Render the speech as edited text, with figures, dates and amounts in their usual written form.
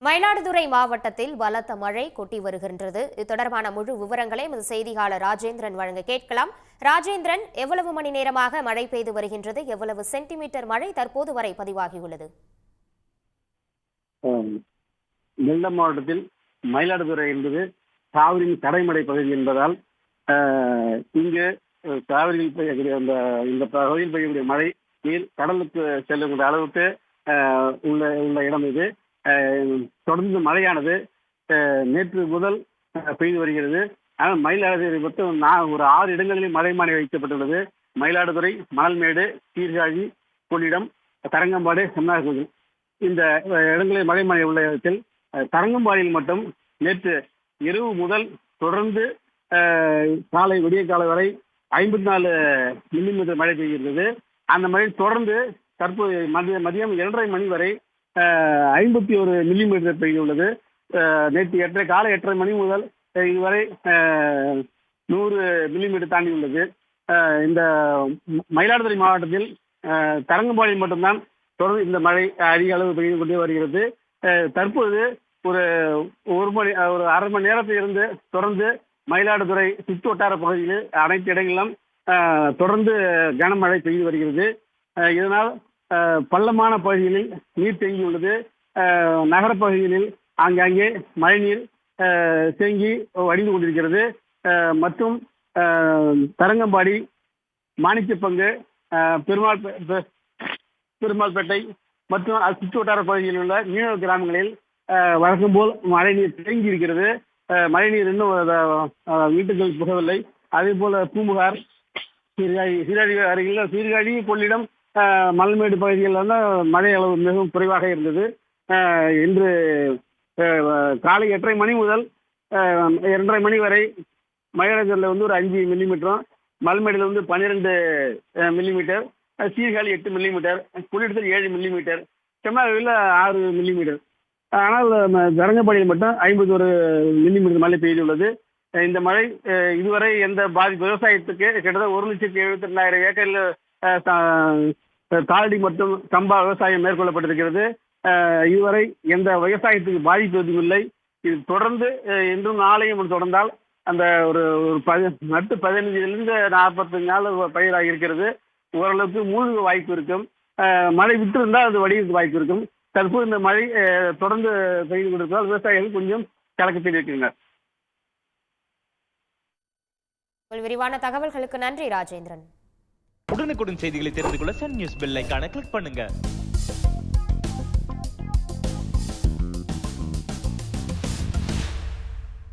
மயிலாடுதுறை மாவட்டத்தில் பலத்த மழை கொட்டி வருகின்றது. இது தொடர்பான முழு விவரங்களை எமது செய்தியாளர் ராஜேந்திரன் வழங்க கேட்கலாம். ராஜேந்திரன், எவ்வளவு மணி நேரமாக மழை பெய்து வருகின்றது? எவ்வளவு சென்டிமீட்டர் மழை தற்போது வரை பதிவாகியுள்ளது? நெல்லை மாவட்டத்தில் மயிலாடுதுறை என்பது காவிரியின் கடைமடை பகுதி என்பதால் இங்கு காவிரியில் இந்த பகுதியில் பெய்யக்கூடிய மழை நீர் கடலுக்கு செல்லுகின்ற அளவுக்கு உள்ள இடம் இது. தொடர்ந்து மழையானது நேற்று முதல் பெய்து வருகிறது. ஆனால் மயிலாடுதுறை மொத்தம் ஒரு 6 இடங்களில் மழைமானி வைக்கப்பட்டுள்ளது. மயிலாடுதுறை, மணல்மேடு, சீர்காழி, கொள்ளிடம், தரங்கம்பாடி, செம்னார்கோவில் இந்த இடங்களில் மழைமானி உள்ள இடத்தில் தரங்கம்பாடியில் மட்டும் நேற்று இரவு முதல் தொடர்ந்து விடிய காலை வரை 54 மில்லிமீட்டர் மழை பெய்கிறது. அந்த மழை தொடர்ந்து தற்போது மதியம் 2:30 மணி வரை 51 மில்லிமீட்டர் பெய்துள்ளது. நேற்று காலை 8:30 மணி முதல் இதுவரை 100 மில்லிமீட்டர் தாண்டியுள்ளது. இந்த மயிலாடுதுறை மாவட்டத்தில் தரங்கம்பாடியில் மட்டும்தான் தொடர்ந்து இந்த மழை அதிக அளவு பெய்து கொண்டே வருகிறது. தற்போது ஒரு அரை மணி நேரத்தில் இருந்து தொடர்ந்து மயிலாடுதுறை சுற்று வட்டார பகுதியில் அனைத்து இடங்களிலும் தொடர்ந்து கனமழை பெய்து வருகிறது. இதனால் பள்ளமான பகுதிகளில் நீர் தேங்கியுள்ளது. நகரப்பகுதிகளில் ஆங்காங்கே மழைநீர் தேங்கி வடிந்து கொண்டிருக்கிறது. மற்றும் தரங்கம்பாடி, மாணிக்கப்பங்கு, பெருமாள்பேட்டை மற்றும் சுற்று வட்டார பகுதியில் உள்ள மீனவ கிராமங்களில் வழக்கம் போல் மழைநீர் தேங்கி இருக்கிறது. மழைநீர் இன்னும் வீட்டுகள் புகவில்லை. அதே போல பூம்புகார், சீர்காழி அருகில் சீர்காழி, கொள்ளிடம், மணல்மேடு பகுதிகளில் மழை அளவு மிகவும் குறைவாக இருந்தது. இன்று காலை 8:30 மணி முதல் 2:30 மணி வரை மயிலாடுதுறையில் ஒரு 5 மில்லிமீட்டரும், மணல்மேடில் 12 மில்லிமீட்டர், சீர்காழி 8 மில்லிமீட்டர், கொள்ளிடத்தில் 7 மில்லிமீட்டர், செம்னார்கோவிலில் 6 மில்லிமீட்டர். ஆனால் தரங்கம்பாடியில் மட்டும் 51 மில்லிமீட்டர் மழை பெய்துள்ளது. இந்த மழை இதுவரை எந்த பாதிப்பு விவசாயத்துக்கு கிட்டத்தட்ட 1,72,000 ஏக்கரில் தாளடி மற்றும் சம்பா விவசாயம் மேற்கொள்ளப்பட்டிருக்கிறது. இதுவரை எந்த விவசாயத்துக்கு பாதிப்பு எதுவும் இல்லை. இது தொடர்ந்து இன்றும் நாளையும் தொடர்ந்தால் அந்த ஒரு 15லிருந்து 45 நாள் பயிராக இருக்கிறது. ஓரளவுக்கு மூழ்க வாய்ப்பு இருக்கும். மழை விட்டு இருந்தால் அது வடிவுக்கு வாய்ப்பு இருக்கும். தற்போது இந்த மழை தொடர்ந்து பெய்து கொண்டிருப்பதால் விவசாயிகள் கொஞ்சம் கலக்கத்தில் இருக்கின்றனர். விரிவான தகவல்களுக்கு நன்றி ராஜேந்திரன். உடனுக்குடன் செய்திகளை தெரிந்து கொள்ள சன் நியூஸ் பெல் ஐகானை கிளிக் பண்ணுங்க.